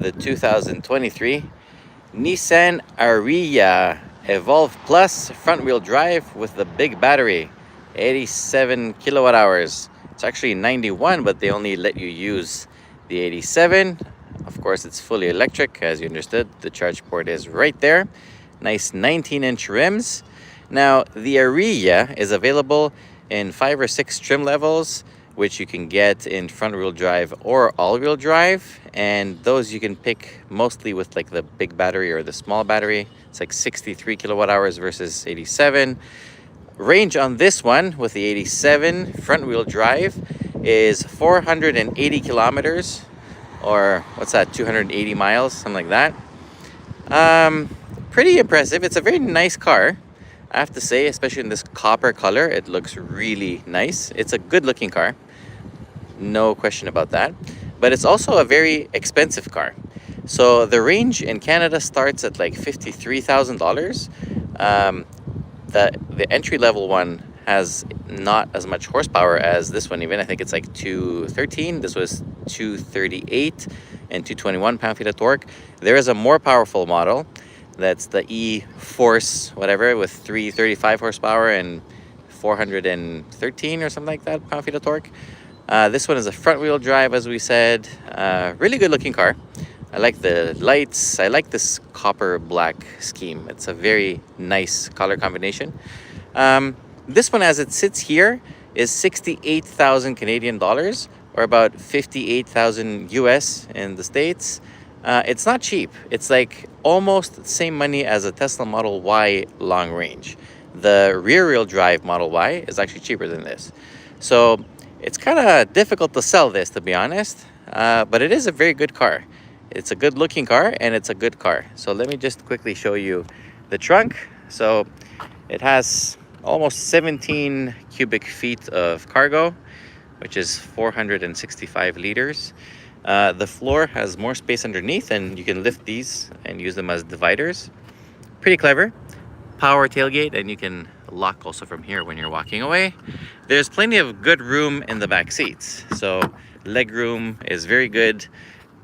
The 2023 Nissan Ariya Evolve Plus front-wheel drive with the big battery, 87 kilowatt hours. It's actually 91, but they only let you use the 87. Of course, it's fully electric, as you understood. The charge port is right there. Nice 19-inch rims. Now, the Ariya is available in 5 or 6 trim levels, which you can get in front-wheel drive or all-wheel drive, and those you can pick mostly with like the big battery or the small battery. It's like 63 kilowatt hours versus 87. Range on this one with the 87 front-wheel drive is 480 kilometers, or what's that, 280 miles, something like that. Pretty impressive. It's a very nice car, I have to say, especially in this copper color. It looks really nice. It's a good looking car, no question about that, but it's also a very expensive car. So the range in Canada starts at like $53,000. The entry level one has not as much horsepower as this one. Even I think it's like 213. This was 238 and 221 pound-feet of torque. There is a more powerful model, that's the E-Force whatever, with 335 horsepower and 413 or something like that pound-feet of torque. This one is a front-wheel drive, as we said. Really good looking car. I like the lights. I like this copper black scheme. It's a very nice color combination. This one, as it sits here, is 68,000 Canadian dollars, or about 58,000 US in the States. It's not cheap. It's like almost the same money as a Tesla Model Y long range. The rear-wheel drive Model Y is actually cheaper than this. So it's kind of difficult to sell this, to be honest, but it is a very good car. It's a good looking car, and it's a good car. So let me just quickly show you the trunk. So it has almost 17 cubic feet of cargo, which is 465 liters. The floor has more space underneath, and you can lift these and use them as dividers. Pretty clever. Power tailgate, and you can lock also from here when you're walking away. There's plenty of good room in the back seats, so leg room is very good.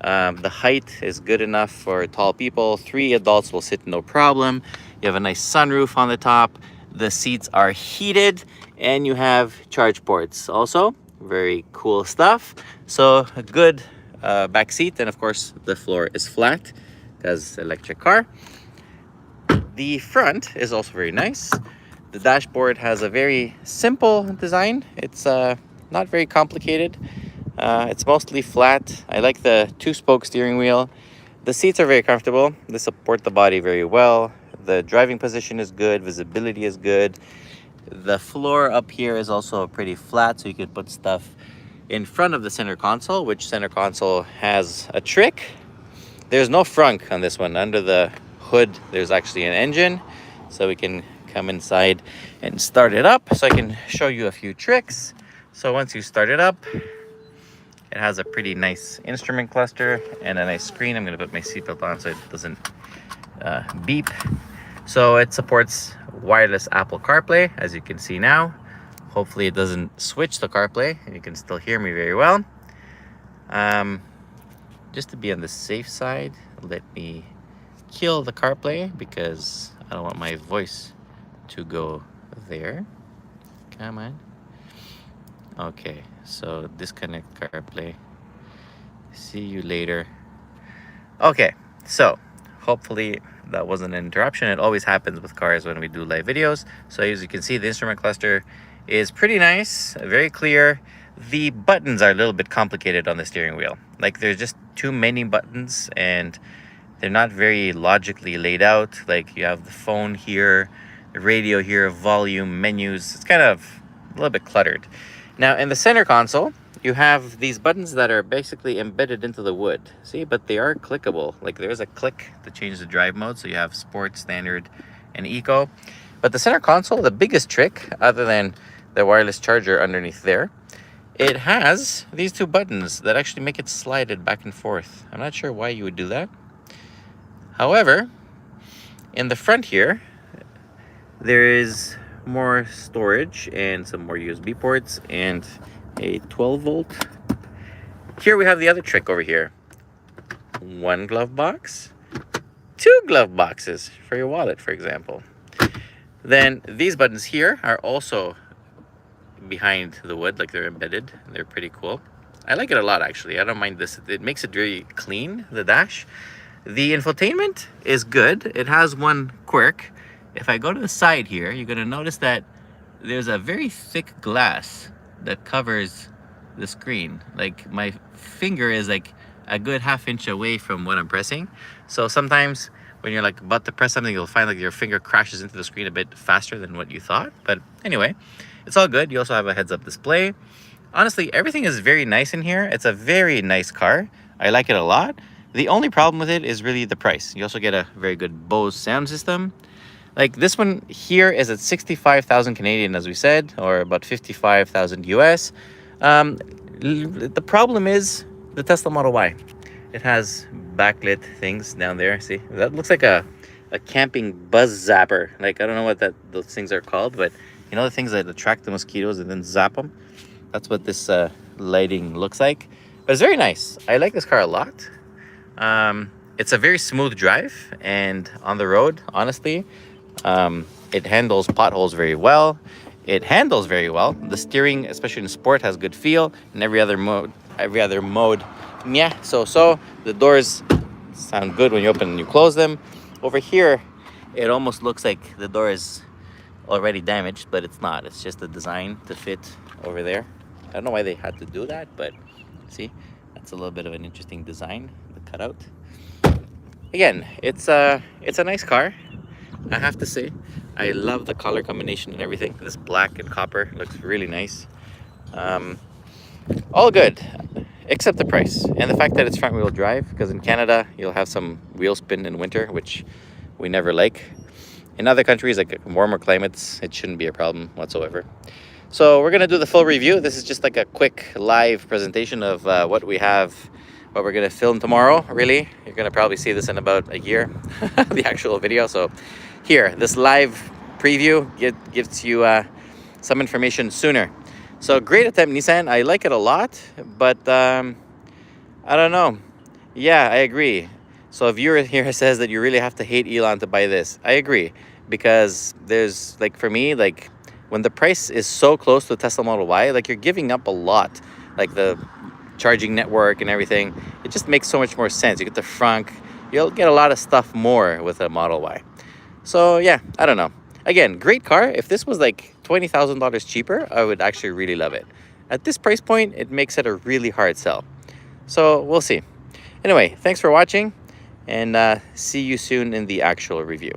The height is good enough for tall people. 3 adults will sit no problem. You have a nice sunroof on the top. The seats are heated, and you have charge ports also. Very cool stuff. So a good back seat, and of course the floor is flat because electric car. The front is also very nice. The dashboard has a very simple design. It's not very complicated. It's mostly flat. I like the 2-spoke steering wheel. The seats are very comfortable. They support the body very well. The driving position is good. Visibility is good. The floor up here is also pretty flat, so you can put stuff in front of the center console, which center console has a trick. There's no frunk on this one. Under the hood, there's actually an engine, so we can come inside and start it up. So I can show you a few tricks. So once you start it up, it has a pretty nice instrument cluster and a nice screen. I'm going to put my seatbelt on so it doesn't beep. So it supports wireless Apple CarPlay, as you can see now. Hopefully it doesn't switch the CarPlay and you can still hear me very well. Just to be on the safe side, let me kill the CarPlay because I don't want my voice to go there. Come on. Okay, so disconnect CarPlay. See you later. Okay, so hopefully that wasn't an interruption. It always happens with cars when we do live videos. So as you can see, the instrument cluster is pretty nice, very clear. The buttons are a little bit complicated on the steering wheel. Like there's just too many buttons and they're not very logically laid out. Like you have the phone here, the radio here, volume, menus. It's kind of a little bit cluttered. Now in the center console, you have these buttons that are basically embedded into the wood. See, but they are clickable. Like there's a click to change the drive mode. So you have sport, standard, and eco. But the center console, the biggest trick, other than the wireless charger underneath there, it has these 2 buttons that actually make it slided back and forth. I'm not sure why you would do that. However, in the front here, there is more storage and some more USB ports and a 12 volt. Here we have the other trick over here. one glove box, two glove boxes for your wallet, for example. Then these buttons here are also behind the wood, like they're embedded. They're pretty cool. I like it a lot, actually. I don't mind this. It makes it really clean, the dash. The infotainment is good. It has one quirk. If I go to the side here, you're going to notice that there's a very thick glass that covers the screen. Like, my finger is like a good ½ inch away from what I'm pressing. So sometimes when you're like about to press something, you'll find like your finger crashes into the screen a bit faster than what you thought. But anyway, it's all good. You also have a heads-up display. Honestly, everything is very nice in here. It's a very nice car. I like it a lot. The only problem with it is really the price. You also get a very good Bose sound system. Like, this one here is at 65,000 Canadian, as we said, or about 55,000 US. The problem is the Tesla Model Y. It has backlit things down there. See, that looks like a camping buzz zapper. Like, I don't know what those things are called, but you know, the things that attract the mosquitoes and then zap them. That's what this lighting looks like. But it's very nice. I like this car a lot. It's a very smooth drive, and on the road, honestly, it handles potholes very well. It handles very well. The steering, especially in sport, has good feel. In every other mode, yeah, so. The doors sound good when you open and you close them. Over here, it almost looks like the door is already damaged, but it's not. It's just a design to fit over there. I don't know why they had to do that, but see, that's a little bit of an interesting design, the cutout. Again, it's a nice car, I have to say. I love the color combination and everything. This black and copper looks really nice. All good, except the price and the fact that it's front wheel drive, because in Canada you'll have some wheel spin in winter, which we never like. In other countries, like warmer climates, it shouldn't be a problem whatsoever. So we're gonna do the full review. This is just like a quick live presentation of what we're gonna film tomorrow. Really, you're gonna probably see this in about a year, the actual video. So here, this live preview gives you some information sooner. So great attempt, Nissan. I like it a lot, but I don't know. Yeah, I agree. So a viewer here says that you really have to hate Elon to buy this. I agree, because there's, like, for me, like, when the price is so close to the Tesla Model Y, like, you're giving up a lot, like the charging network and everything. It just makes so much more sense. You get the frunk, you'll get a lot of stuff more with a Model Y. So yeah, I don't know. Again, great car. If this was like $20,000 cheaper, I would actually really love it. At this price point, it makes it a really hard sell. So we'll see. Anyway, thanks for watching, and see you soon in the actual review.